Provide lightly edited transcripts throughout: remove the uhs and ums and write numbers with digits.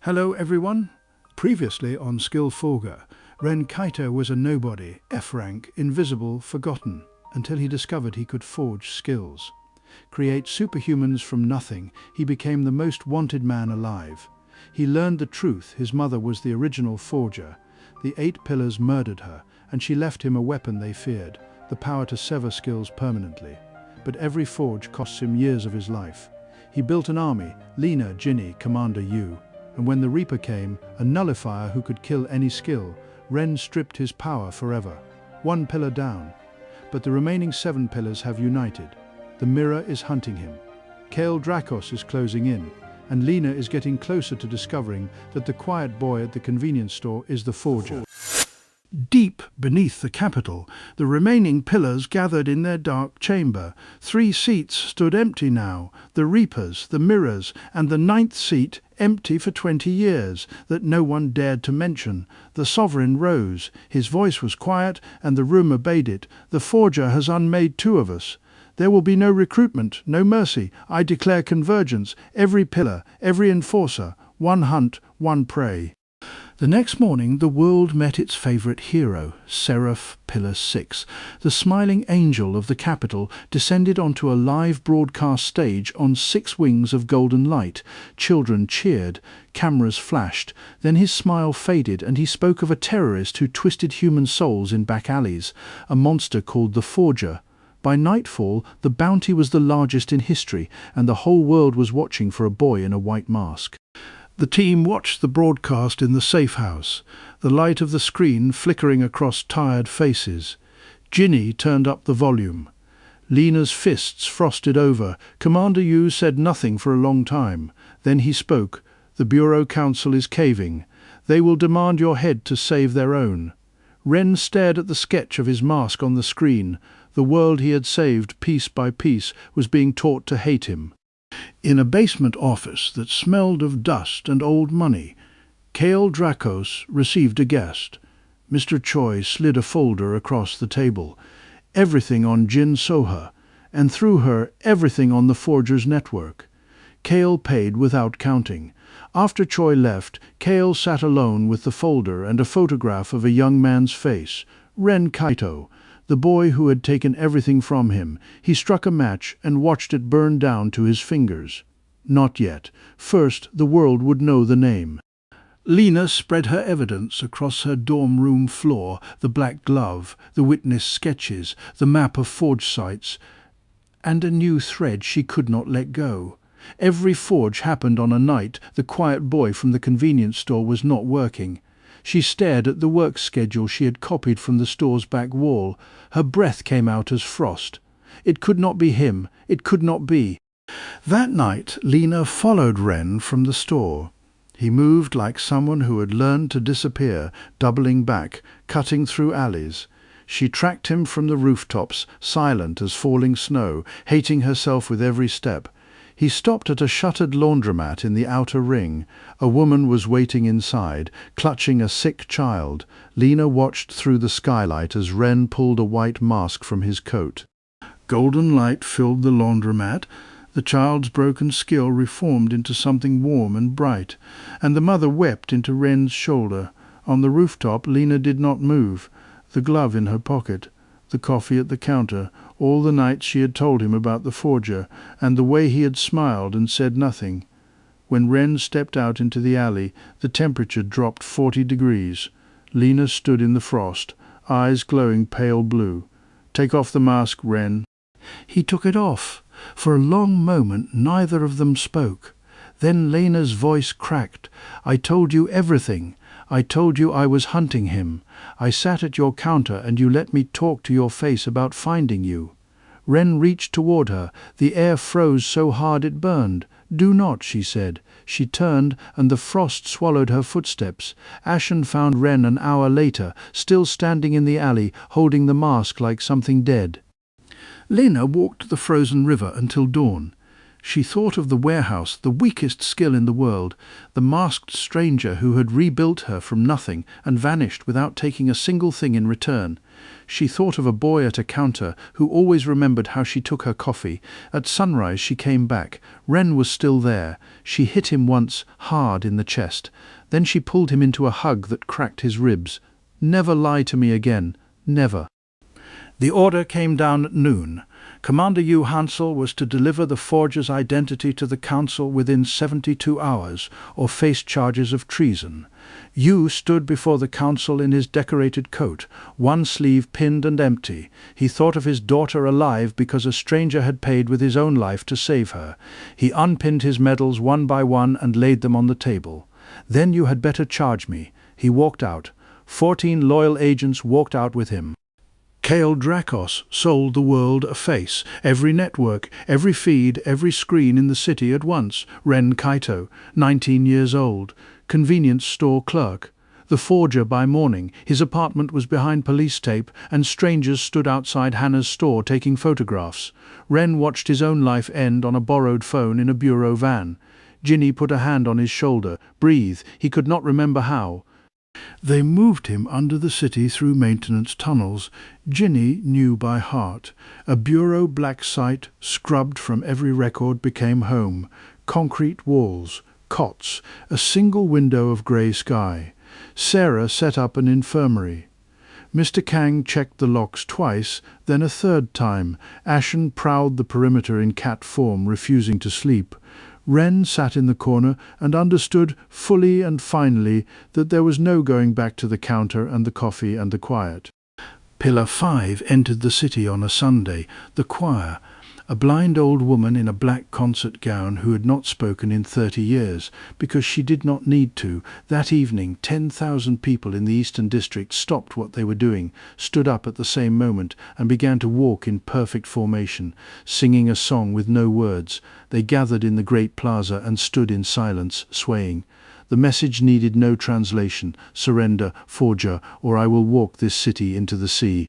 Hello everyone. Previously on Skill Forger, Ren Kaito was a nobody, F-rank, invisible, forgotten, until he discovered he could forge skills. Create superhumans from nothing, he became the most wanted man alive. He learned the truth: his mother was the original forger. The 8 pillars murdered her, and she left him a weapon they feared, the power to sever skills permanently. But every forge costs him years of his life. He built an army: Lina, Ginny, Commander Yu. And when the Reaper came, a nullifier who could kill any skill, Ren stripped his power forever. 1 pillar down. But the remaining 7 pillars have united. The mirror is hunting him. Kael Drakos is closing in, and Lina is getting closer to discovering that the quiet boy at the convenience store is the forger. Deep beneath the capital, the remaining pillars gathered in their dark chamber. 3 seats stood empty now: the Reapers, the mirrors, and the 9th seat, empty for 20 years, that no one dared to mention. The sovereign rose. His voice was quiet, and the room obeyed it. "The forger has unmade 2 of us. There will be no recruitment, no mercy. I declare convergence. Every pillar, every enforcer. 1 hunt, 1 prey." The next morning the world met its favourite hero, Seraph Pillar 6. The smiling angel of the capital descended onto a live broadcast stage on 6 wings of golden light. Children cheered, cameras flashed, then his smile faded and he spoke of a terrorist who twisted human souls in back alleys, a monster called the Forger. By nightfall the bounty was the largest in history, and the whole world was watching for a boy in a white mask. The team watched the broadcast in the safe house, the light of the screen flickering across tired faces. Ginny turned up the volume. Lina's fists frosted over. Commander Yu said nothing for a long time. Then he spoke. "The Bureau Council is caving. They will demand your head to save their own." Ren stared at the sketch of his mask on the screen. The world he had saved piece by piece was being taught to hate him. In a basement office that smelled of dust and old money, Kael Drakos received a guest. Mr. Choi slid a folder across the table. Everything on Jin Soha, and through her everything on the Forger's network. Kael paid without counting. After Choi left, Kael sat alone with the folder and a photograph of a young man's face, Ren Kaito, the boy who had taken everything from him. He struck a match and watched it burn down to his fingers. Not yet. First, the world would know the name. Lina spread her evidence across her dorm room floor: the black glove, the witness sketches, the map of forge sites, and a new thread she could not let go. Every forge happened on a night the quiet boy from the convenience store was not working. She stared at the work schedule she had copied from the store's back wall. Her breath came out as frost. It could not be him. It could not be. That night Lina followed Ren from the store. He moved like someone who had learned to disappear, doubling back, cutting through alleys. She tracked him from the rooftops, silent as falling snow, hating herself with every step. He stopped at a shuttered laundromat in the outer ring. A woman was waiting inside, clutching a sick child. Lina watched through the skylight as Ren pulled a white mask from his coat. Golden light filled the laundromat. The child's broken skill reformed into something warm and bright, and the mother wept into Ren's shoulder. On the rooftop Lina did not move, the glove in her pocket, the coffee at the counter, all the nights she had told him about the forger, and the way he had smiled and said nothing. When Ren stepped out into the alley, the temperature dropped 40 degrees. Lina stood in the frost, eyes glowing pale blue. "Take off the mask, Ren." He took it off. For a long moment neither of them spoke. Then Lena's voice cracked. "I told you everything. I told you I was hunting him. I sat at your counter and you let me talk to your face about finding you." Ren reached toward her. The air froze so hard it burned. "Do not," she said. She turned, and the frost swallowed her footsteps. Ashen found Ren an hour later, still standing in the alley, holding the mask like something dead. Lena walked the frozen river until dawn. She thought of the warehouse, the weakest skill in the world, the masked stranger who had rebuilt her from nothing and vanished without taking a single thing in return. She thought of a boy at a counter who always remembered how she took her coffee. At sunrise she came back. Ren was still there. She hit him once, hard in the chest. Then she pulled him into a hug that cracked his ribs. "Never lie to me again. Never." The order came down at noon. Commander Yu Hansel was to deliver the forger's identity to the council within 72 hours, or face charges of treason. Yu stood before the council in his decorated coat, one sleeve pinned and empty. He thought of his daughter alive because a stranger had paid with his own life to save her. He unpinned his medals one by one and laid them on the table. "Then you had better charge me." He walked out. 14 loyal agents walked out with him. Kale Drakos sold the world a face, every network, every feed, every screen in the city at once. Ren Kaito, 19 years old, convenience store clerk. The forger by morning. His apartment was behind police tape, and strangers stood outside Hannah's store taking photographs. Ren watched his own life end on a borrowed phone in a bureau van. Ginny put a hand on his shoulder. Breathe. He could not remember how. They moved him under the city through maintenance tunnels. Ginny knew by heart. A bureau black site, scrubbed from every record, became home. Concrete walls, cots, a single window of grey sky. Sarah set up an infirmary. Mr. Kang checked the locks twice, then a third time. Ashen prowled the perimeter in cat form, refusing to sleep. Ren sat in the corner and understood fully and finally that there was no going back to the counter and the coffee and the quiet. Pillar 5 entered the city on a Sunday. The choir, a blind old woman in a black concert gown who had not spoken in 30 years, because she did not need to. That evening 10,000 people in the Eastern District stopped what they were doing, stood up at the same moment, and began to walk in perfect formation, singing a song with no words. They gathered in the great plaza and stood in silence, swaying. The message needed no translation: surrender, forger, or I will walk this city into the sea.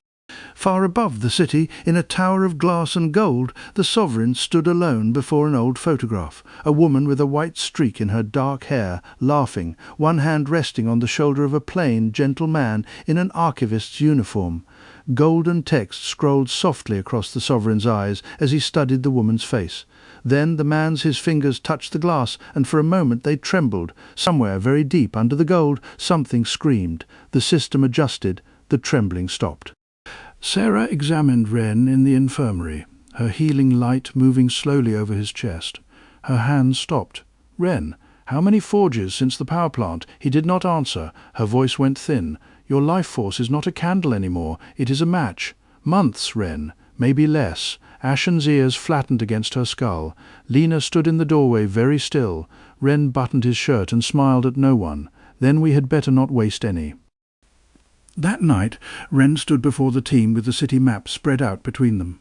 Far above the city, in a tower of glass and gold, the sovereign stood alone before an old photograph, a woman with a white streak in her dark hair, laughing, one hand resting on the shoulder of a plain, gentle man in an archivist's uniform. Golden text scrolled softly across the sovereign's eyes as he studied the woman's face. Then his fingers touched the glass, and for a moment they trembled. Somewhere very deep under the gold, something screamed. The system adjusted. The trembling stopped. Sarah examined Ren in the infirmary, her healing light moving slowly over his chest. Her hand stopped. "Ren, how many forges since the power plant?" He did not answer. Her voice went thin. "Your life force is not a candle anymore. It is a match." "Months, Ren. Maybe less." Ashen's ears flattened against her skull. Lena stood in the doorway very still. Ren buttoned his shirt and smiled at no one. "Then we had better not waste any." That night, Ren stood before the team with the city map spread out between them.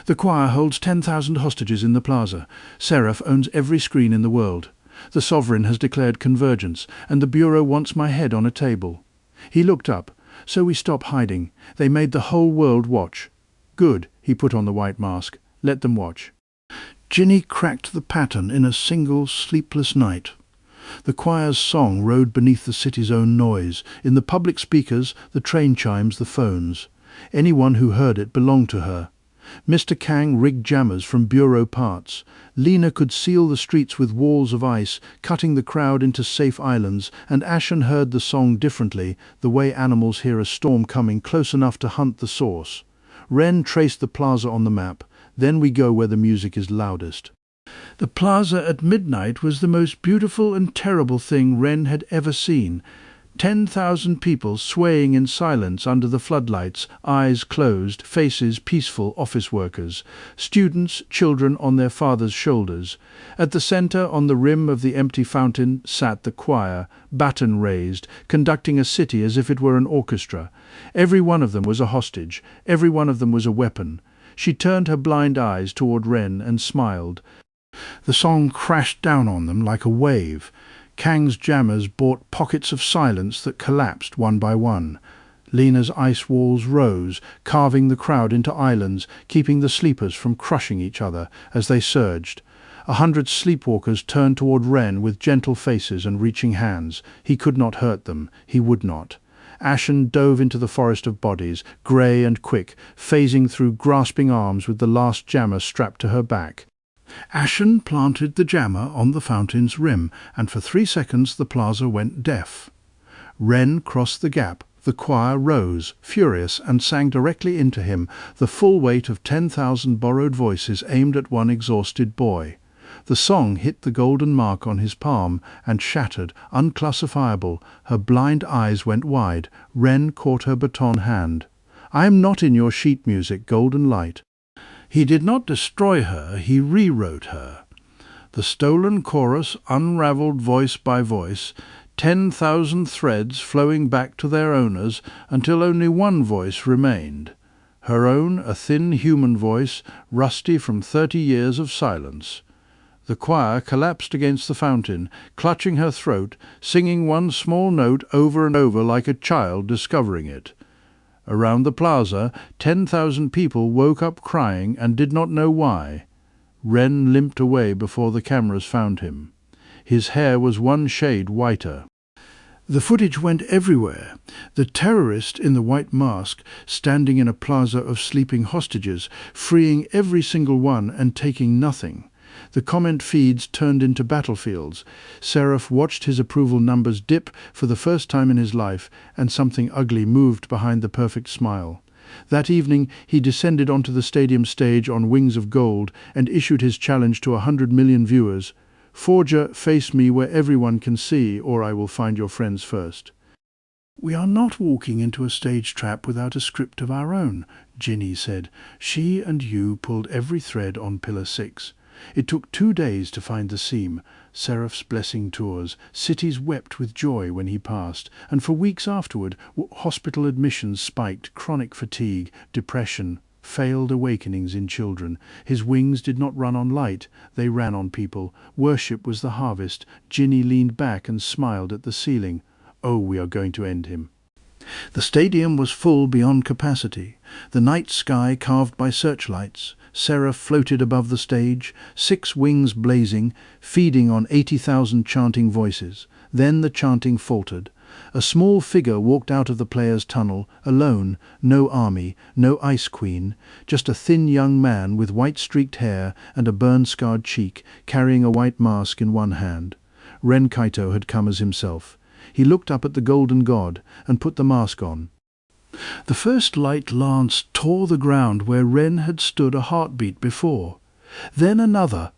"The choir holds 10,000 hostages in the plaza. Seraph owns every screen in the world. The sovereign has declared convergence, and the bureau wants my head on a table." He looked up. "So we stop hiding. They made the whole world watch." "Good," he put on the white mask. "Let them watch." Ginny cracked the pattern in a single sleepless night. The choir's song rode beneath the city's own noise, in the public speakers, the train chimes, the phones. Anyone who heard it belonged to her. Mr. Kang rigged jammers from bureau parts. Lena could seal the streets with walls of ice, cutting the crowd into safe islands, and Ashen heard the song differently, the way animals hear a storm coming close enough to hunt the source. Ren traced the plaza on the map. "Then we go where the music is loudest." The plaza at midnight was the most beautiful and terrible thing Ren had ever seen. 10,000 people swaying in silence under the floodlights, eyes closed, faces peaceful office workers, students, children on their fathers' shoulders. At the center, on the rim of the empty fountain, sat the choir, baton raised, conducting a city as if it were an orchestra. Every one of them was a hostage. Every one of them was a weapon. She turned her blind eyes toward Ren and smiled. The song crashed down on them like a wave. Kang's jammers brought pockets of silence that collapsed one by one. Lena's ice walls rose, carving the crowd into islands, keeping the sleepers from crushing each other as they surged. 100 sleepwalkers turned toward Ren with gentle faces and reaching hands. He could not hurt them. He would not. Ashen dove into the forest of bodies, grey and quick, phasing through grasping arms with the last jammer strapped to her back. Ashen planted the jammer on the fountain's rim, and for 3 seconds the plaza went deaf. Ren crossed the gap. The choir rose, furious, and sang directly into him, the full weight of 10,000 borrowed voices aimed at one exhausted boy. The song hit the golden mark on his palm and shattered, unclassifiable. Her blind eyes went wide. Ren caught her baton hand. "I am not in your sheet music, golden light." He did not destroy her, he rewrote her. The stolen chorus unravelled voice by voice, 10,000 threads flowing back to their owners until only one voice remained. Her own, a thin human voice, rusty from 30 years of silence. The choir collapsed against the fountain, clutching her throat, singing one small note over and over like a child discovering it. Around the plaza, 10,000 people woke up crying and did not know why. Ren limped away before the cameras found him. His hair was one shade whiter. The footage went everywhere. The terrorist in the white mask, standing in a plaza of sleeping hostages, freeing every single one and taking nothing. The comment feeds turned into battlefields. Seraph watched his approval numbers dip for the first time in his life, and something ugly moved behind the perfect smile. That evening he descended onto the stadium stage on wings of gold and issued his challenge to 100 million viewers. "Forger, face me where everyone can see, or I will find your friends first." "We are not walking into a stage trap without a script of our own," Ginny said. "She and you pulled every thread on Pillar 6. It took 2 days to find the seam. Seraph's blessing tours. Cities wept with joy when he passed, and for weeks afterward hospital admissions spiked, chronic fatigue, depression, failed awakenings in children. His wings did not run on light, they ran on people. Worship was the harvest. Ginny leaned back and smiled at the ceiling. Oh, we are going to end him. The stadium was full beyond capacity. The night sky carved by searchlights. Seraph floated above the stage, 6 wings blazing, feeding on 80,000 chanting voices. Then the chanting faltered. A small figure walked out of the players' tunnel, alone, no army, no ice queen, just a thin young man with white-streaked hair and a burn-scarred cheek, carrying a white mask in one hand. Ren Kaito had come as himself. He looked up at the golden god and put the mask on. The first light lance tore the ground where Ren had stood a heartbeat before. Then another.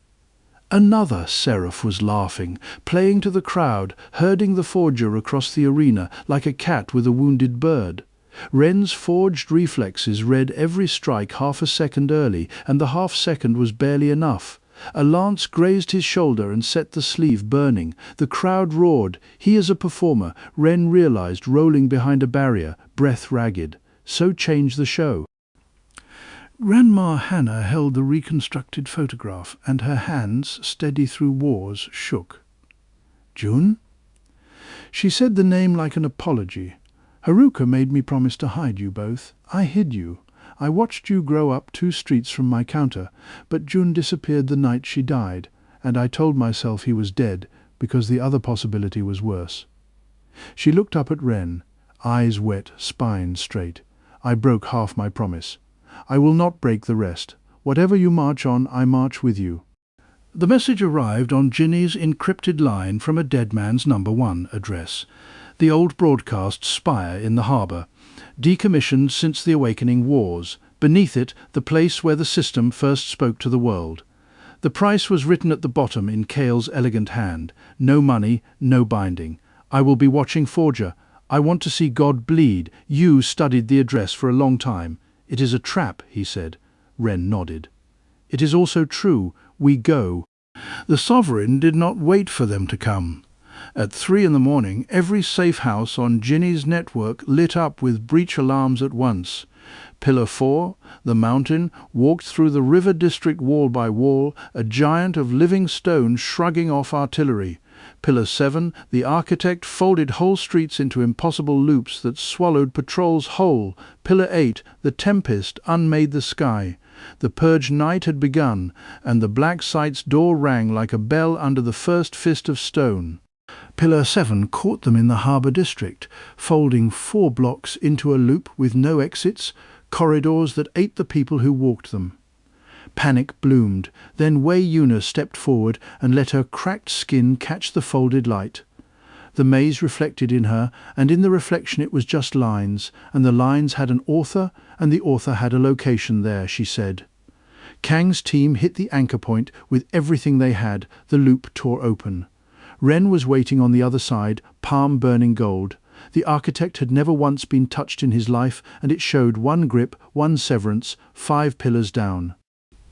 Another. Seraph was laughing, playing to the crowd, herding the forger across the arena like a cat with a wounded bird. Ren's forged reflexes read every strike half a second early, and the half second was barely enough. A lance grazed his shoulder and set the sleeve burning. The crowd roared. He is a performer, Ren realized, rolling behind a barrier, breath ragged. So changed the show. Grandma Hannah held the reconstructed photograph, and her hands, steady through wars, shook. "June?" She said the name like an apology. "Haruka made me promise to hide you both. I hid you. I watched you grow up 2 streets from my counter, but June disappeared the night she died, and I told myself he was dead because the other possibility was worse." She looked up at Ren, eyes wet, spine straight. "I broke half my promise. I will not break the rest. Whatever you march on, I march with you." The message arrived on Ginny's encrypted line from a dead man's number 1 address. The old broadcast spire in the harbour, decommissioned since the Awakening Wars. Beneath it, the place where the system first spoke to the world. The price was written at the bottom in Kale's elegant hand. No money, no binding. "I will be watching Forger. I want to see God bleed. You studied the address for a long time." "It is a trap," he said. Ren nodded. "It is also true. We go." The Sovereign did not wait for them to come. At 3 in the morning, every safe house on Ginny's network lit up with breach alarms at once. Pillar 4, the mountain, walked through the river district wall by wall, a giant of living stone shrugging off artillery. Pillar 7, the architect folded whole streets into impossible loops that swallowed patrols whole. Pillar 8, the tempest unmade the sky. The purge night had begun, and the black site's door rang like a bell under the first fist of stone. Pillar 7 caught them in the harbour district, folding 4 blocks into a loop with no exits, corridors that ate the people who walked them. Panic bloomed. Then Wei Yuna stepped forward and let her cracked skin catch the folded light. The maze reflected in her, and in the reflection it was just lines, and the lines had an author, and the author had a location there, she said. Kang's team hit the anchor point with everything they had. The loop tore open. Ren was waiting on the other side, palm burning gold. The architect had never once been touched in his life, and it showed 1 grip, 1 severance, 5 pillars down.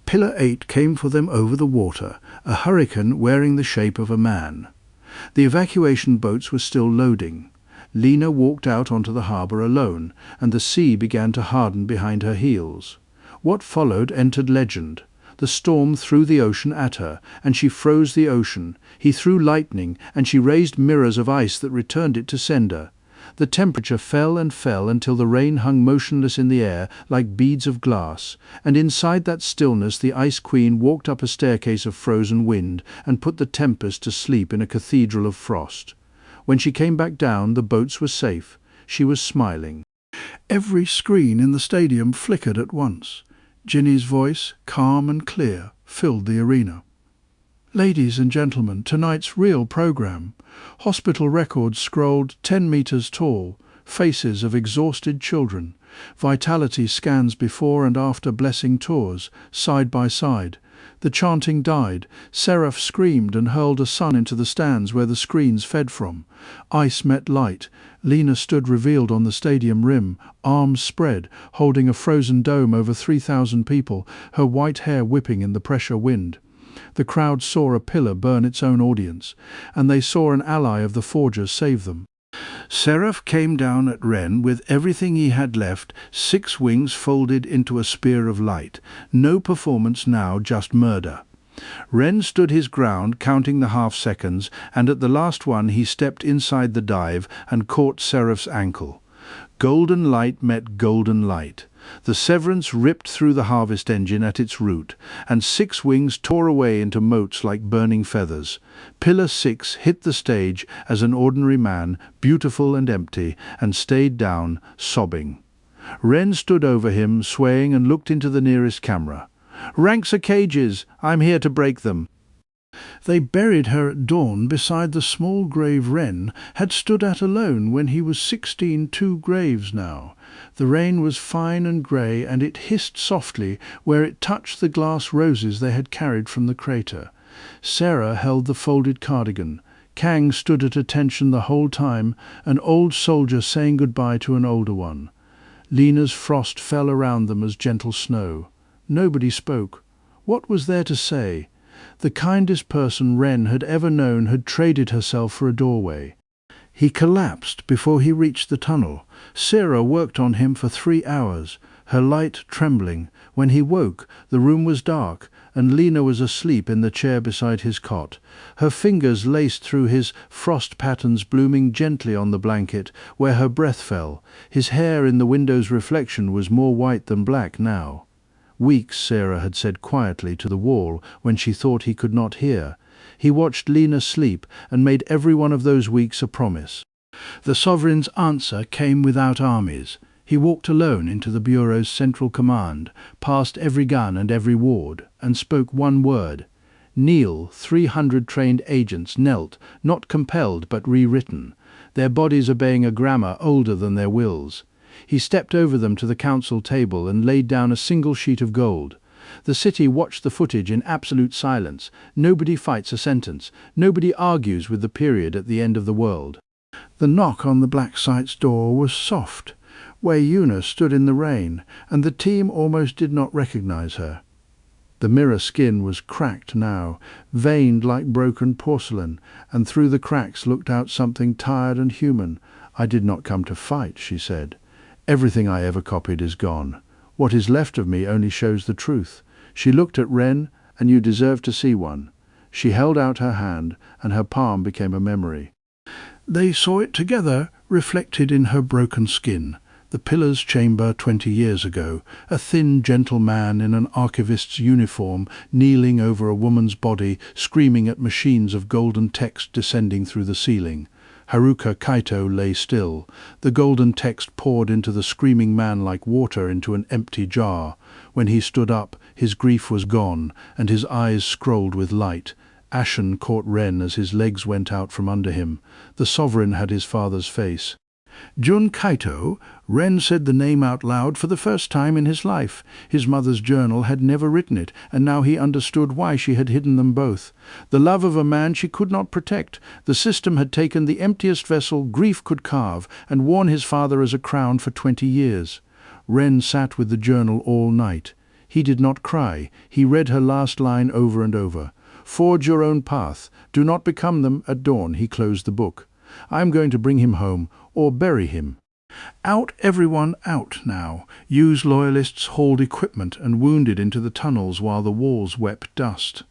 Pillar 8 came for them over the water, a hurricane wearing the shape of a man. The evacuation boats were still loading. Lena walked out onto the harbour alone, and the sea began to harden behind her heels. What followed entered legend. The storm threw the ocean at her, and she froze the ocean. He threw lightning, and she raised mirrors of ice that returned it to sender. The temperature fell and fell until the rain hung motionless in the air like beads of glass, and inside that stillness the Ice Queen walked up a staircase of frozen wind and put the tempest to sleep in a cathedral of frost. When she came back down, the boats were safe. She was smiling. Every screen in the stadium flickered at once. Ginny's voice, calm and clear, filled the arena. Ladies and gentlemen, tonight's real program. Hospital records scrolled 10 meters tall, faces of exhausted children. Vitality scans before and after blessing tours, side by side. The chanting died. Seraph screamed and hurled a sun into the stands where the screens fed from. Ice met light. Lena stood revealed on the stadium rim, arms spread, holding a frozen dome over 3,000 people, her white hair whipping in the pressure wind. The crowd saw a pillar burn its own audience, and they saw an ally of the forgers save them. Seraph came down at Ren with everything he had left, 6 wings folded into a spear of light. No performance now, just murder. Ren stood his ground, counting the half-seconds, and at the last one he stepped inside the dive and caught Seraph's ankle. Golden light met golden light. The severance ripped through the harvest engine at its root, and 6 wings tore away into motes like burning feathers. Pillar 6 hit the stage as an ordinary man, beautiful and empty, and stayed down, sobbing. Ren stood over him, swaying, and looked into the nearest camera. "Ranks are cages. I'm here to break them." They buried her at dawn beside the small grave Ren had stood at alone when he was 16, 2 graves now. The rain was fine and grey, and it hissed softly where it touched the glass roses they had carried from the crater. Sarah held the folded cardigan. Kang stood at attention the whole time, an old soldier saying goodbye to an older one. Lena's frost fell around them as gentle snow. Nobody spoke. What was there to say? The kindest person Ren had ever known had traded herself for a doorway. He collapsed before he reached the tunnel. Sarah worked on him for 3 hours, her light trembling. When he woke, the room was dark, and Lena was asleep in the chair beside his cot. Her fingers laced through his frost patterns, blooming gently on the blanket where her breath fell. His hair in the window's reflection was more white than black now. "Weeks," Sarah had said quietly to the wall when she thought he could not hear. He watched Lena sleep and made every one of those weeks a promise. The sovereign's answer came without armies. He walked alone into the Bureau's central command, past every gun and every ward, and spoke one word. Kneel. 300 trained agents knelt, not compelled but rewritten, their bodies obeying a grammar older than their wills. He stepped over them to the council table and laid down a single sheet of gold. The city watched the footage in absolute silence. Nobody fights a sentence. Nobody argues with the period at the end of the world. The knock on the black site's door was soft. Wei Yuna stood in the rain, and the team almost did not recognize her. The mirror skin was cracked now, veined like broken porcelain, and through the cracks looked out something tired and human. "I did not come to fight," she said. "Everything I ever copied is gone. What is left of me only shows the truth." She looked at Ren, "And you deserve to see one." She held out her hand, and her palm became a memory. They saw it together, reflected in her broken skin. The Pillar's chamber 20 years ago, a thin, gentle man in an archivist's uniform, kneeling over a woman's body, screaming at machines of golden text descending through the ceiling. Haruka Kaito lay still. The golden text poured into the screaming man like water into an empty jar. When he stood up, his grief was gone, and his eyes scrolled with light. Ashen caught Ren as his legs went out from under him. The sovereign had his father's face. Jun Kaito, Ren said the name out loud for the first time in his life. His mother's journal had never written it, and now he understood why she had hidden them both. The love of a man she could not protect. The system had taken the emptiest vessel grief could carve and worn his father as a crown for 20 years. Ren sat with the journal all night. He did not cry. He read her last line over and over. Forge your own path. Do not become them at dawn. He closed the book. I am going to bring him home, or bury him. Out, everyone, out now. Use loyalists hauled equipment and wounded into the tunnels while the walls wept dust.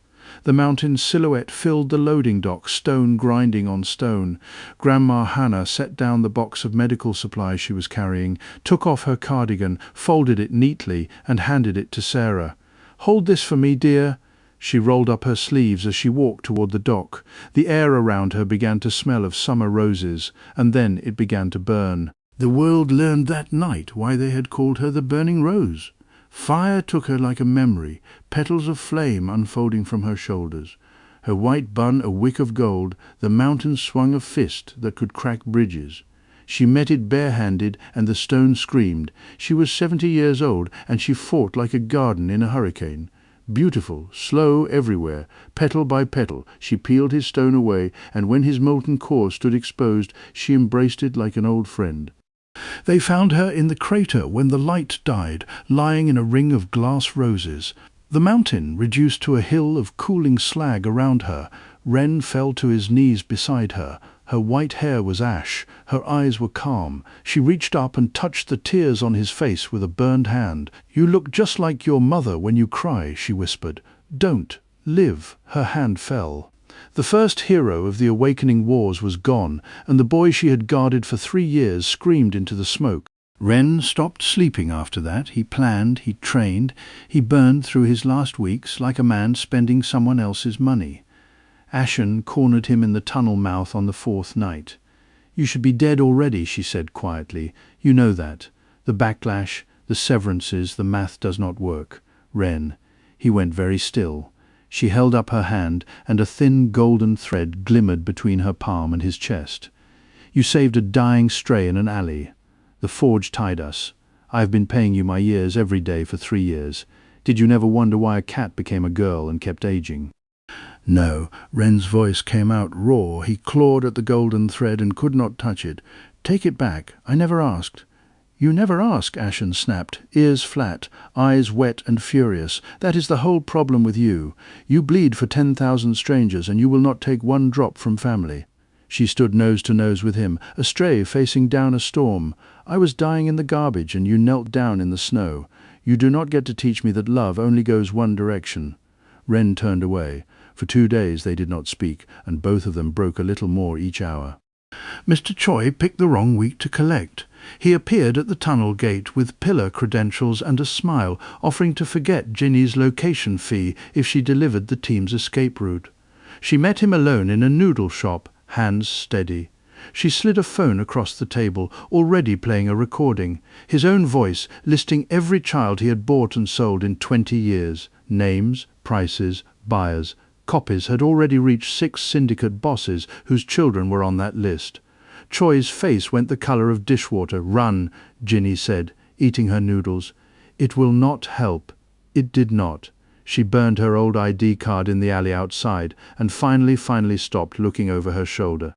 The mountain's silhouette filled the loading dock, stone grinding on stone. Grandma Hannah set down the box of medical supplies she was carrying, took off her cardigan, folded it neatly, and handed it to Sarah. "Hold this for me, dear." She rolled up her sleeves as she walked toward the dock. The air around her began to smell of summer roses, and then it began to burn. The world learned that night why they had called her the Burning Rose. Fire took her like a memory, petals of flame unfolding from her shoulders. Her white bun a wick of gold, the mountain swung a fist that could crack bridges. She met it barehanded, and the stone screamed. She was 70 years old, and she fought like a garden in a hurricane. Beautiful, slow everywhere, petal by petal, she peeled his stone away, and when his molten core stood exposed, she embraced it like an old friend. They found her in the crater when the light died, lying in a ring of glass roses. The mountain reduced to a hill of cooling slag around her. Ren fell to his knees beside her. Her white hair was ash. Her eyes were calm. She reached up and touched the tears on his face with a burned hand. "You look just like your mother when you cry," she whispered. "Don't. Live." Her hand fell. The first hero of the awakening wars was gone, and the boy she had guarded for 3 years screamed into the smoke. Ren stopped sleeping after that. He planned, he trained, he burned through his last weeks like a man spending someone else's money. Ashen cornered him in the tunnel mouth on the 4th night. "You should be dead already," she said quietly. "You know that. The backlash, the severances, the math does not work. Ren." He went very still. She held up her hand, and a thin golden thread glimmered between her palm and his chest. "You saved a dying stray in an alley. The forge tied us. I have been paying you my years every day for 3 years. Did you never wonder why a cat became a girl and kept aging?" "No." Ren's voice came out raw. He clawed at the golden thread and could not touch it. "Take it back. I never asked." "You never ask," Ashen snapped, ears flat, eyes wet and furious. "That is the whole problem with you. You bleed for 10,000 strangers, and you will not take one drop from family." She stood nose to nose with him, a stray facing down a storm. "I was dying in the garbage, and you knelt down in the snow. You do not get to teach me that love only goes one direction." Ren turned away. For 2 days they did not speak, and both of them broke a little more each hour. Mr. Choi picked the wrong week to collect. He appeared at the tunnel gate with pillar credentials and a smile, offering to forget Ginny's location fee if she delivered the team's escape route. She met him alone in a noodle shop, hands steady. She slid a phone across the table, already playing a recording. His own voice, listing every child he had bought and sold in 20 years. Names, prices, buyers. Copies had already reached 6 syndicate bosses whose children were on that list. Choi's face went the color of dishwater. "Run," Ginny said, eating her noodles. "It will not help." It did not. She burned her old ID card in the alley outside, and finally stopped, looking over her shoulder.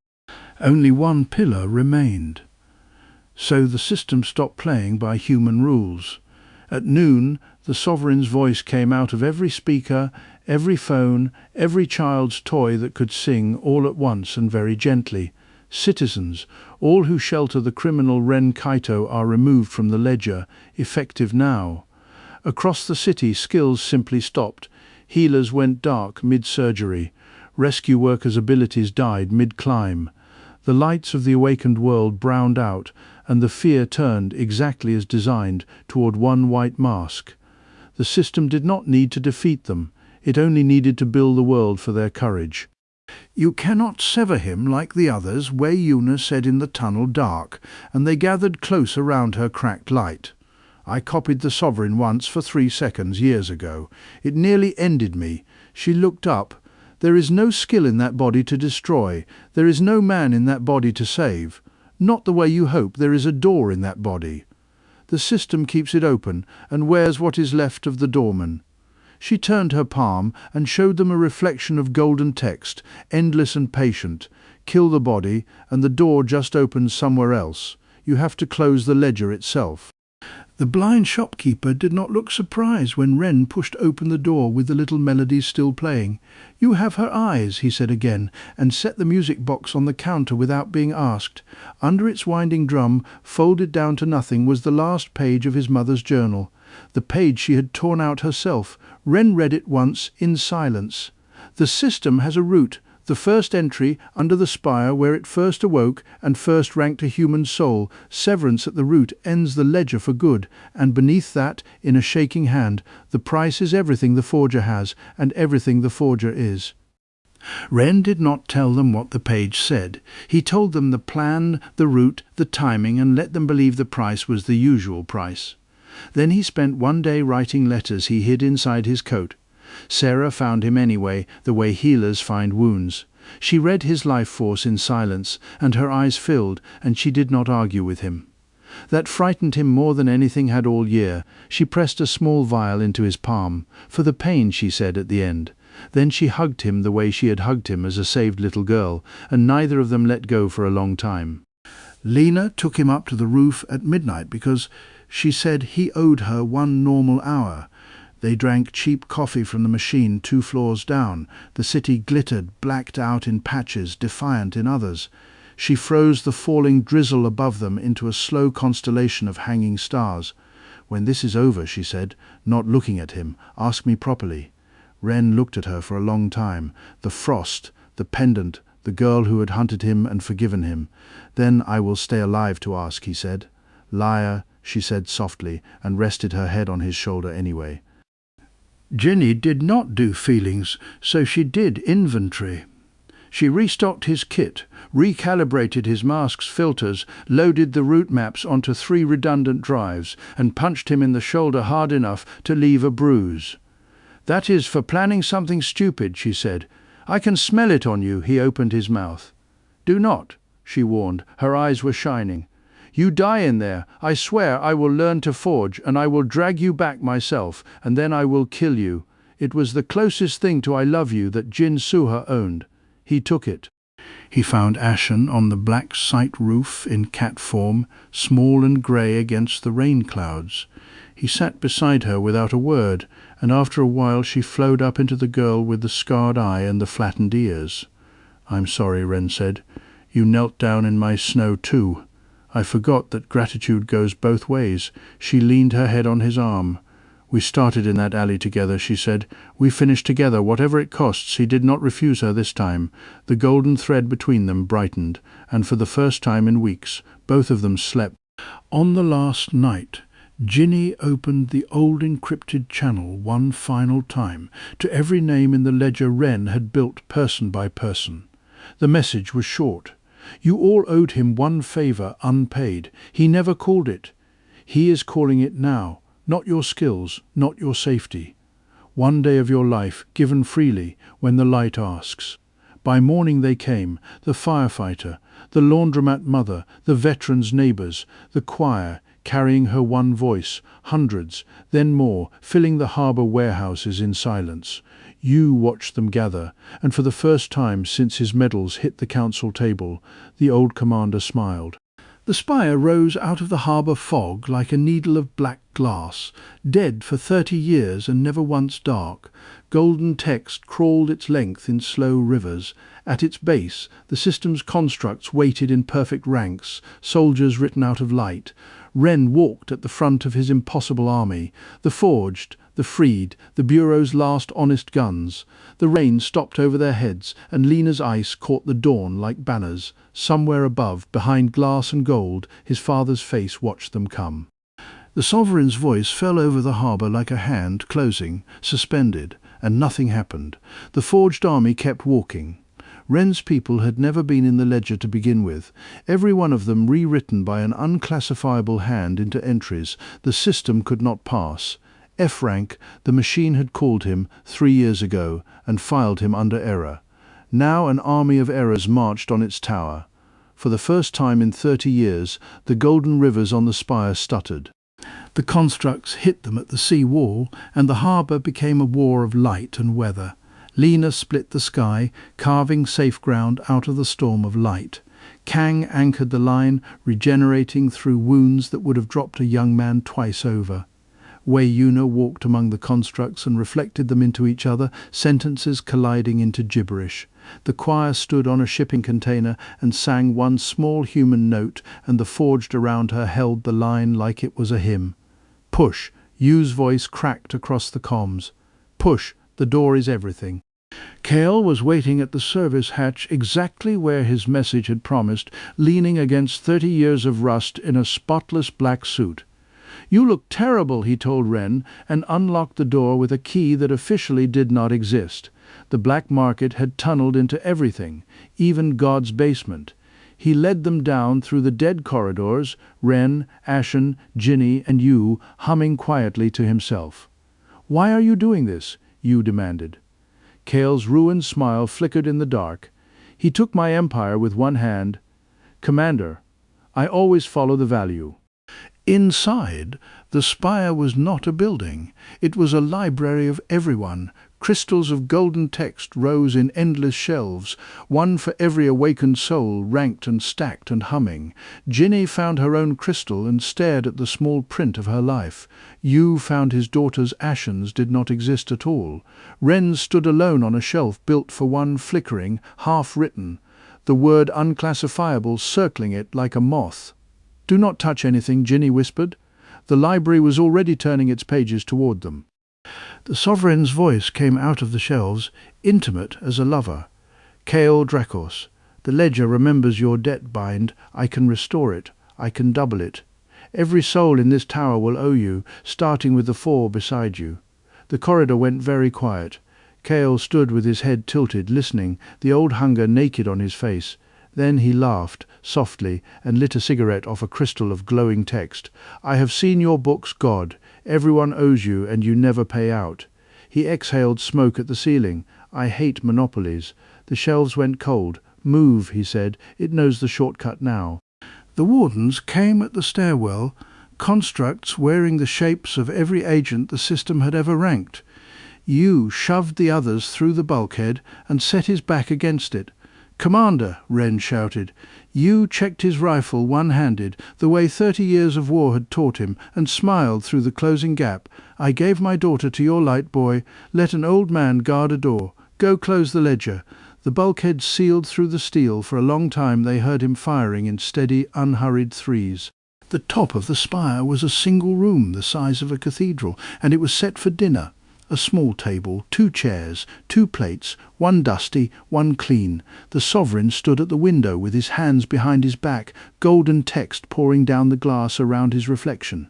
Only one pillar remained. So the system stopped playing by human rules. At noon, the sovereign's voice came out of every speaker, every phone, every child's toy that could sing all at once and very gently. "Citizens, all who shelter the criminal Ren Kaito are removed from the ledger, effective now." Across the city, skills simply stopped. Healers went dark mid-surgery. Rescue workers' abilities died mid-climb. The lights of the awakened world browned out, and the fear turned, exactly as designed, toward one white mask. The system did not need to defeat them. It only needed to build the world for their courage. "You cannot sever him like the others," Wei Yuna said in the tunnel dark, and they gathered close around her cracked light. "I copied the sovereign once for 3 seconds years ago. It nearly ended me." She looked up. "There is no skill in that body to destroy. There is no man in that body to save. Not the way you hope. There is a door in that body. The system keeps it open and wears what is left of the doorman." She turned her palm and showed them a reflection of golden text, endless and patient. "Kill the body, and the door just opens somewhere else. You have to close the ledger itself." The blind shopkeeper did not look surprised when Ren pushed open the door with the little melodies still playing. "You have her eyes," he said again, and set the music box on the counter without being asked. Under its winding drum, folded down to nothing, was the last page of his mother's journal. The page she had torn out herself. Ren read it once, in silence. "The system has a root. The first entry, under the spire where it first awoke and first ranked a human soul. Severance at the root ends the ledger for good, and beneath that, in a shaking hand, the price is everything the forger has, and everything the forger is." Ren did not tell them what the page said. He told them the plan, the route, the timing, and let them believe the price was the usual price. Then he spent one day writing letters he hid inside his coat. Sarah found him anyway, the way healers find wounds. She read his life force in silence, and her eyes filled, and she did not argue with him. That frightened him more than anything had all year. She pressed a small vial into his palm. "For the pain," she said at the end. Then she hugged him the way she had hugged him as a saved little girl, and neither of them let go for a long time. Lena took him up to the roof at midnight because she said he owed her 1 normal hour. They drank cheap coffee from the machine 2 floors down. The city glittered, blacked out in patches, defiant in others. She froze the falling drizzle above them into a slow constellation of hanging stars. "When this is over," she said, not looking at him, "ask me properly." Ren looked at her for a long time. The frost, the pendant, the girl who had hunted him and forgiven him. "Then I will stay alive to ask," he said. "Liar," she said softly, and rested her head on his shoulder anyway. Ginny did not do feelings, so she did inventory. She restocked his kit, recalibrated his mask's filters, loaded the route maps onto 3 redundant drives, and punched him in the shoulder hard enough to leave a bruise. "That is for planning something stupid," she said. "I can smell it on you." He opened his mouth. "Do not," she warned. Her eyes were shining. "You die in there. I swear I will learn to forge, and I will drag you back myself, and then I will kill you." It was the closest thing to "I love you" that Jin Suha owned. He took it. He found Ashen on the black site roof in cat form, small and grey against the rain clouds. He sat beside her without a word, and after a while she flowed up into the girl with the scarred eye and the flattened ears. "I'm sorry," Ren said. "You knelt down in my snow too. I forgot that gratitude goes both ways." She leaned her head on his arm. "We started in that alley together," she said. "We finished together, whatever it costs." He did not refuse her this time. The golden thread between them brightened, and for the first time in weeks, both of them slept. On the last night, Ginny opened the old encrypted channel one final time, to every name in the ledger Ren had built person by person. The message was short. You all owed him one favor unpaid. He never called it. He is calling it now. Not your skills, not your safety. One day of your life, given freely, when the light asks. By morning they came, the firefighter, the laundromat mother, the veterans' neighbors, the choir, carrying her one voice, hundreds, then more, filling the harbor warehouses in silence. You watched them gather, and for the first time since his medals hit the council table, the old commander smiled. The spire rose out of the harbor fog like a needle of black glass, dead for 30 years and never once dark. Golden text crawled its length in slow rivers. At its base, the system's constructs waited in perfect ranks, soldiers written out of light. Ren walked at the front of his impossible army, the forged, the freed, the Bureau's last honest guns. The rain stopped over their heads, and Lena's ice caught the dawn like banners. Somewhere above, behind glass and gold, his father's face watched them come. The sovereign's voice fell over the harbour like a hand closing, suspended, and nothing happened. The forged army kept walking. Ren's people had never been in the ledger to begin with, every one of them rewritten by an unclassifiable hand into entries the system could not pass. F rank, the machine had called him 3 years ago and filed him under error. Now an army of errors marched on its tower. For the first time in 30 years, the golden rivers on the spire stuttered. The constructs hit them at the sea wall, and the harbour became a war of light and weather. Lena split the sky, carving safe ground out of the storm of light. Kang anchored the line, regenerating through wounds that would have dropped a young man twice over. Wei Yuna walked among the constructs and reflected them into each other, sentences colliding into gibberish. The choir stood on a shipping container and sang one small human note, and the forged around her held the line like it was a hymn. Push, Yu's voice cracked across the comms. Push, the door is everything. Kale was waiting at the service hatch exactly where his message had promised, leaning against 30 years of rust in a spotless black suit. "You look terrible," he told Ren, and unlocked the door with a key that officially did not exist. The black market had tunneled into everything, even God's basement. He led them down through the dead corridors, Ren, Ashen, Ginny, and Yu humming quietly to himself. "Why are you doing this?" Yu demanded. Kale's ruined smile flickered in the dark. "He took my empire with one hand. Commander, I always follow the value." Inside, the spire was not a building. It was a library of everyone. Crystals of golden text rose in endless shelves, one for every awakened soul, ranked and stacked and humming. Ginny found her own crystal and stared at the small print of her life. Yu found his daughter's Ashen's did not exist at all. Ren stood alone on a shelf built for one flickering, half-written, the word unclassifiable circling it like a moth. "Do not touch anything," Ginny whispered. The library was already turning its pages toward them. The sovereign's voice came out of the shelves, intimate as a lover. "Kale Dracos, the ledger remembers your debt bind. I can restore it. I can double it. Every soul in this tower will owe you, starting with the 4 beside you." The corridor went very quiet. Kale stood with his head tilted, listening, the old hunger naked on his face. Then he laughed, softly, and lit a cigarette off a crystal of glowing text. "I have seen your books, God. Everyone owes you, and you never pay out." He exhaled smoke at the ceiling. "I hate monopolies." The shelves went cold. "Move," he said. "It knows the shortcut now." The wardens came at the stairwell, constructs wearing the shapes of every agent the system had ever ranked. Yu shoved the others through the bulkhead and set his back against it. "Commander," Ren shouted. Yu checked his rifle one-handed, the way 30 years of war had taught him, and smiled through the closing gap. "I gave my daughter to your light boy. Let an old man guard a door. Go close the ledger." The bulkhead sealed through the steel. For a long time they heard him firing in steady, unhurried threes. The top of the spire was a single room the size of a cathedral, and it was set for dinner. A small table, 2 chairs, 2 plates, one dusty, one clean. The sovereign stood at the window with his hands behind his back, golden text pouring down the glass around his reflection.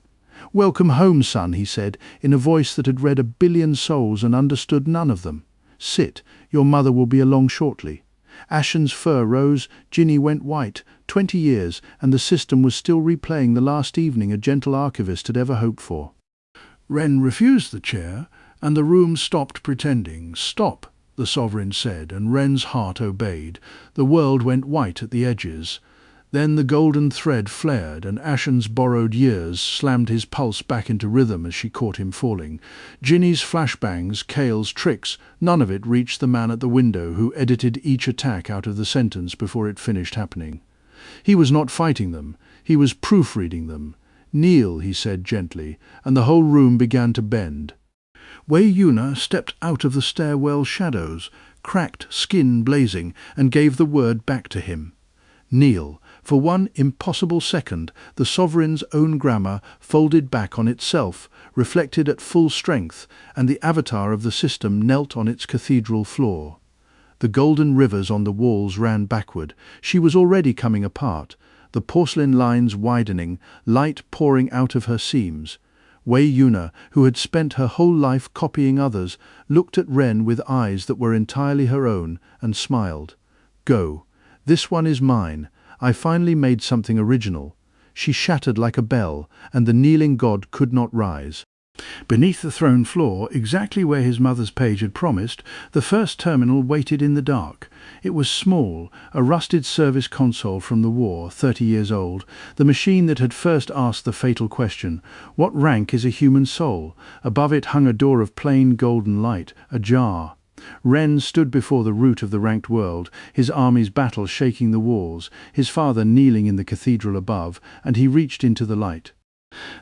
"Welcome home, son," he said, in a voice that had read 1 billion souls and understood none of them. "Sit, your mother will be along shortly." Ashen's fur rose, Ginny went white. 20 years, and the system was still replaying the last evening a gentle archivist had ever hoped for. Ren refused the chair, and the room stopped pretending. "Stop," the sovereign said, and Ren's heart obeyed. The world went white at the edges. Then the golden thread flared, and Ashen's borrowed years slammed his pulse back into rhythm as she caught him falling. Ginny's flashbangs, Kale's tricks, none of it reached the man at the window who edited each attack out of the sentence before it finished happening. He was not fighting them. He was proofreading them. "Kneel," he said gently, and the whole room began to bend. Wei Yuna stepped out of the stairwell shadows, cracked skin blazing, and gave the word back to him. "Kneel. For one impossible second, the sovereign's own grammar folded back on itself, reflected at full strength, and the avatar of the system knelt on its cathedral floor. The golden rivers on the walls ran backward. She was already coming apart, the porcelain lines widening, light pouring out of her seams. Wei Yuna, who had spent her whole life copying others, looked at Ren with eyes that were entirely her own and smiled. "Go. This one is mine. I finally made something original." She shattered like a bell, and the kneeling god could not rise. Beneath the throne floor, exactly where his mother's page had promised, the first terminal waited in the dark. It was small, a rusted service console from the war, 30 years old, the machine that had first asked the fatal question, "What rank is a human soul?" Above it hung a door of plain golden light, ajar. Ren stood before the root of the ranked world, his army's battle shaking the walls, his father kneeling in the cathedral above, and he reached into the light.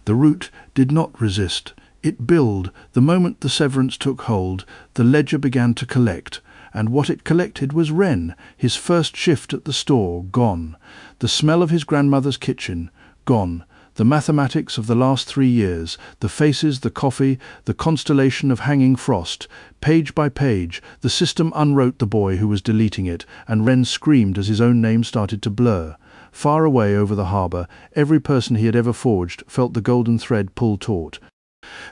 The root did not resist. It billed. The moment the severance took hold, the ledger began to collect, and what it collected was Ren, his first shift at the store, gone. The smell of his grandmother's kitchen, gone. The mathematics of the last 3 years, the faces, the coffee, the constellation of hanging frost. Page by page, the system unwrote the boy who was deleting it, and Ren screamed as his own name started to blur. Far away over the harbour, every person he had ever forged felt the golden thread pull taut.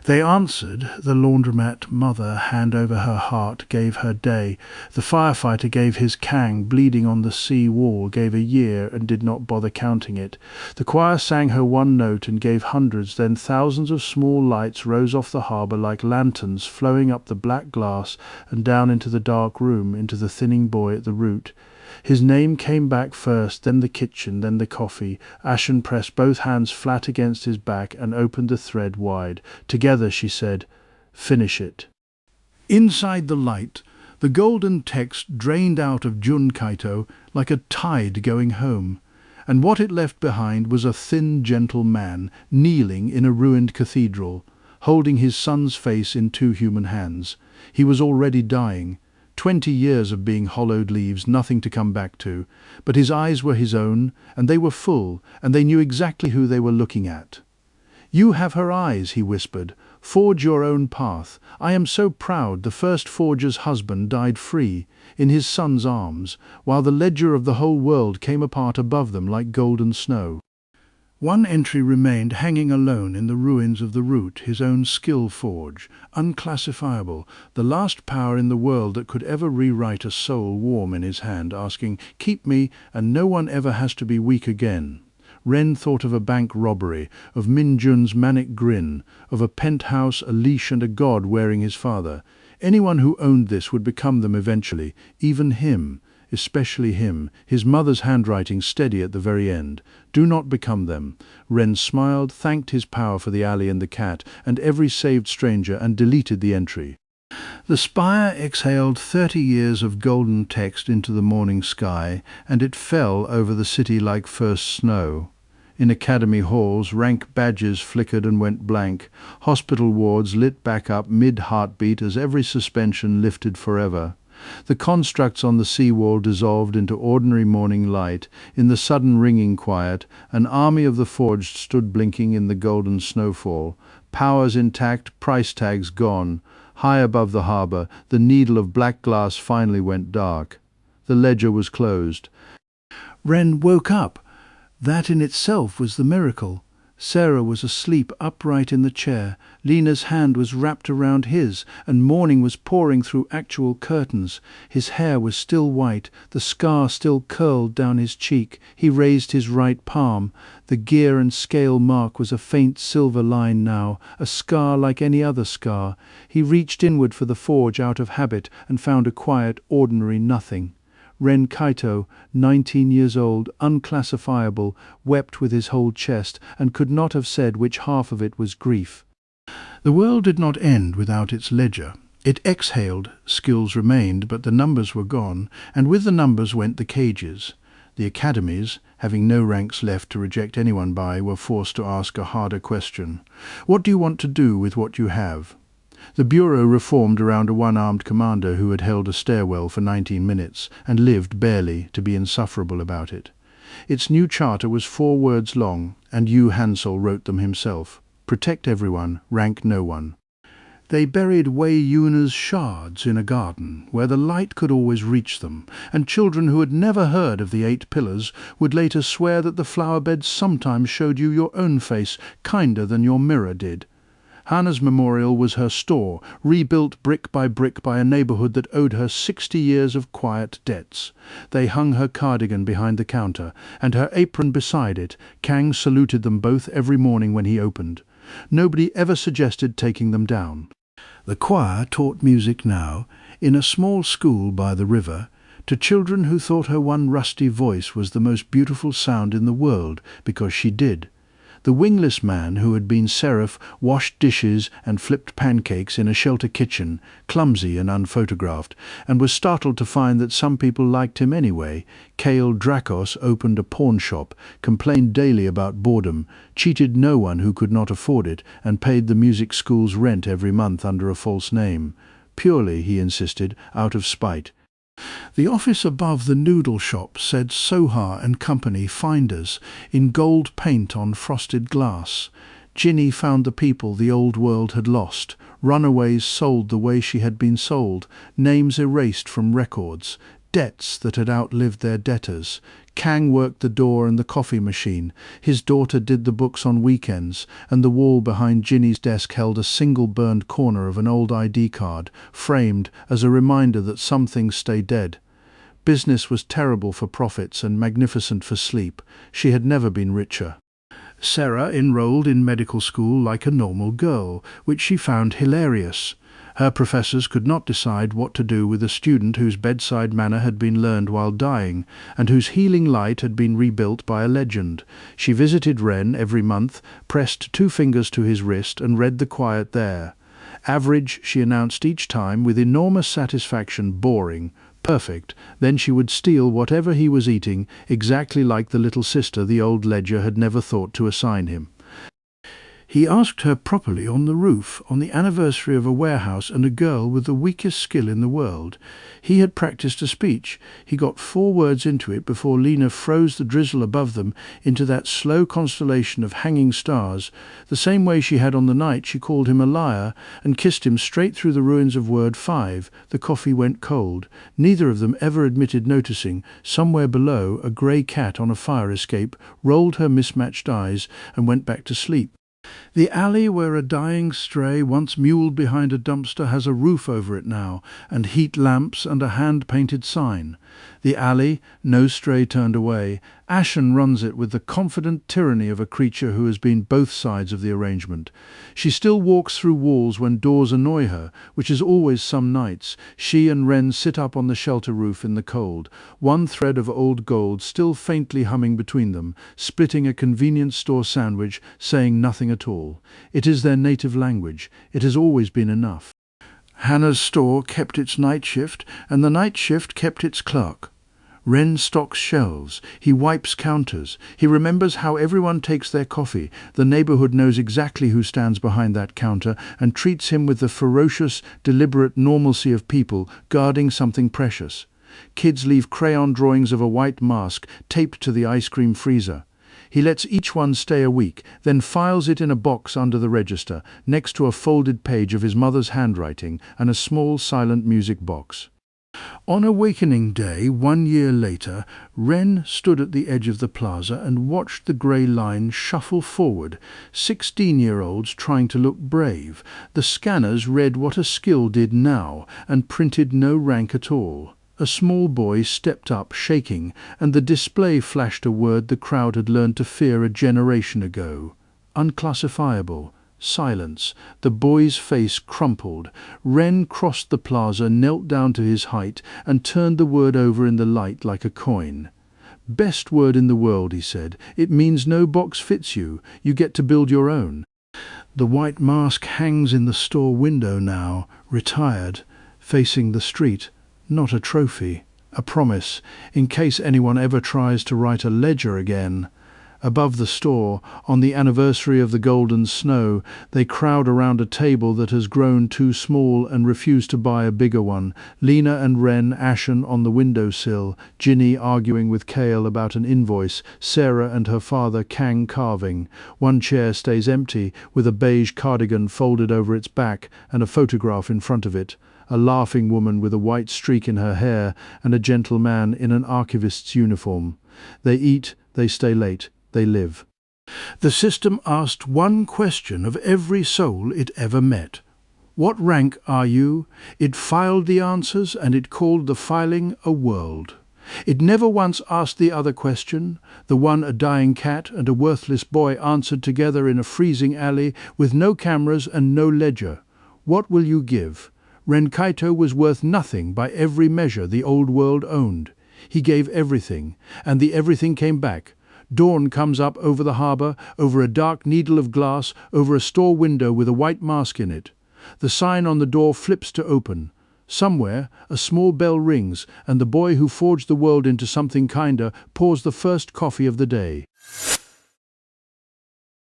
They answered. The laundromat mother, hand over her heart, gave her day. The firefighter gave his kang, bleeding on the sea wall, gave a year and did not bother counting it. The choir sang her one note and gave hundreds, then thousands of small lights rose off the harbour like lanterns, flowing up the black glass and down into the dark room, into the thinning boy at the root. His name came back first, then the kitchen, then the coffee. Ashen pressed both hands flat against his back and opened the thread wide. Together, she said, "Finish it." Inside the light, the golden text drained out of Jun Kaito like a tide going home, and what it left behind was a thin, gentle man kneeling in a ruined cathedral, holding his son's face in 2 human hands. He was already dying. 20 years of being hollowed leaves, nothing to come back to. But his eyes were his own, and they were full, and they knew exactly who they were looking at. "You have her eyes," he whispered. "Forge your own path. I am so proud the first forger's husband died free, in his son's arms, while the ledger of the whole world came apart above them like golden snow." One entry remained hanging alone in the ruins of the root, his own skill forge, unclassifiable, the last power in the world that could ever rewrite a soul warm in his hand, asking, "Keep me, and no one ever has to be weak again." Ren thought of a bank robbery, of Min Jun's manic grin, of a penthouse, a leash and a god wearing his father. Anyone who owned this would become them eventually, even him. Especially him, his mother's handwriting steady at the very end. "Do not become them." Ren smiled, thanked his power for the alley and the cat, and every saved stranger, and deleted the entry. The spire exhaled 30 years of golden text into the morning sky, and it fell over the city like first snow. In academy halls, rank badges flickered and went blank. Hospital wards lit back up mid-heartbeat as every suspension lifted forever. The constructs on the seawall dissolved into ordinary morning light. In the sudden ringing quiet, an army of the forged stood blinking in the golden snowfall. Powers intact, price tags gone. High above the harbour, the needle of black glass finally went dark. The ledger was closed. Ren woke up. That in itself was the miracle. Sarah was asleep upright in the chair. Lena's hand was wrapped around his, and morning was pouring through actual curtains. His hair was still white, the scar still curled down his cheek. He raised his right palm. The gear and scale mark was a faint silver line now, a scar like any other scar. He reached inward for the forge out of habit and found a quiet, ordinary nothing. Ren Kaito, 19 years old, unclassifiable, wept with his whole chest, and could not have said which half of it was grief. The world did not end without its ledger. It exhaled, skills remained, but the numbers were gone, and with the numbers went the cages. The academies, having no ranks left to reject anyone by, were forced to ask a harder question. What do you want to do with what you have? The bureau reformed around a one-armed commander who had held a stairwell for 19 minutes and lived barely to be insufferable about it. Its new charter was 4 words long, and Yu Hansel wrote them himself. Protect everyone, rank no one. They buried Wei Yuna's shards in a garden where the light could always reach them, and children who had never heard of the 8 pillars would later swear that the flower beds sometimes showed you your own face kinder than your mirror did. Hannah's memorial was her store, rebuilt brick by a neighbourhood that owed her 60 years of quiet debts. They hung her cardigan behind the counter, and her apron beside it. Kang saluted them both every morning when he opened. Nobody ever suggested taking them down. The choir taught music now, in a small school by the river, to children who thought her one rusty voice was the most beautiful sound in the world, because she did. The wingless man who had been seraph washed dishes and flipped pancakes in a shelter kitchen, clumsy and unphotographed, and was startled to find that some people liked him anyway. Kale Drakos opened a pawn shop, complained daily about boredom, cheated no one who could not afford it, and paid the music school's rent every month under a false name. Purely, he insisted, out of spite. The office above the noodle shop said Sohar and Company Finders in gold paint on frosted glass. Ginny found the people the old world had lost, runaways sold the way she had been sold, names erased from records, debts that had outlived their debtors. Kang worked the door and the coffee machine. His daughter did the books on weekends, and the wall behind Ginny's desk held a single burned corner of an old ID card, framed as a reminder that some things stay dead. Business was terrible for profits and magnificent for sleep. She had never been richer. Sarah enrolled in medical school like a normal girl, which she found hilarious. Her professors could not decide what to do with a student whose bedside manner had been learned while dying, and whose healing light had been rebuilt by a legend. She visited Ren every month, pressed 2 fingers to his wrist, and read the quiet there. Average, she announced each time, with enormous satisfaction, boring. Perfect. Then she would steal whatever he was eating, exactly like the little sister the old ledger had never thought to assign him. He asked her properly on the roof, on the anniversary of a warehouse and a girl with the weakest skill in the world. He had practiced a speech. He got 4 words into it before Lena froze the drizzle above them into that slow constellation of hanging stars, the same way she had on the night she called him a liar and kissed him straight through the ruins of word 5. The coffee went cold. Neither of them ever admitted noticing, somewhere below, a grey cat on a fire escape rolled her mismatched eyes and went back to sleep. The alley where a dying stray once mewled behind a dumpster has a roof over it now, and heat lamps and a hand-painted sign. The alley, no stray turned away. Ashen runs it with the confident tyranny of a creature who has been both sides of the arrangement. She still walks through walls when doors annoy her, which is always some nights. She and Ren sit up on the shelter roof in the cold, one thread of old gold still faintly humming between them, splitting a convenience store sandwich, saying nothing at all. It is their native language. It has always been enough. Hannah's store kept its night shift, and the night shift kept its clerk. Ren stocks shelves. He wipes counters. He remembers how everyone takes their coffee. The neighbourhood knows exactly who stands behind that counter and treats him with the ferocious, deliberate normalcy of people guarding something precious. Kids leave crayon drawings of a white mask taped to the ice cream freezer. He lets each one stay a week, then files it in a box under the register, next to a folded page of his mother's handwriting and a small silent music box. On Awakening Day, 1 year later, Ren stood at the edge of the plaza and watched the grey line shuffle forward, 16-year-olds trying to look brave. The scanners read what a skill did now, and printed no rank at all. A small boy stepped up, shaking, and the display flashed a word the crowd had learned to fear a generation ago. Unclassifiable. Silence. The boy's face crumpled. Ren crossed the plaza, knelt down to his height, and turned the word over in the light like a coin. Best word in the world, he said. It means no box fits you. You get to build your own. The white mask hangs in the store window now, retired, facing the street. Not a trophy, a promise, in case anyone ever tries to write a ledger again. Above the store, on the anniversary of the golden snow, they crowd around a table that has grown too small and refuse to buy a bigger one. Lena and Ren ashen on the windowsill, Ginny arguing with Kale about an invoice, Sarah and her father Kang carving. One chair stays empty, with a beige cardigan folded over its back and a photograph in front of it. A laughing woman with a white streak in her hair and a gentle man in an archivist's uniform. They eat, they stay late. They live. The system asked one question of every soul it ever met. What rank are you? It filed the answers, and it called the filing a world. It never once asked the other question, the one a dying cat and a worthless boy answered together in a freezing alley with no cameras and no ledger. What will you give? Renkaito was worth nothing by every measure the old world owned. He gave everything, and the everything came back. Dawn comes up over the harbour, over a dark needle of glass, over a store window with a white mask in it. The sign on the door flips to open. Somewhere, a small bell rings, and the boy who forged the world into something kinder pours the first coffee of the day.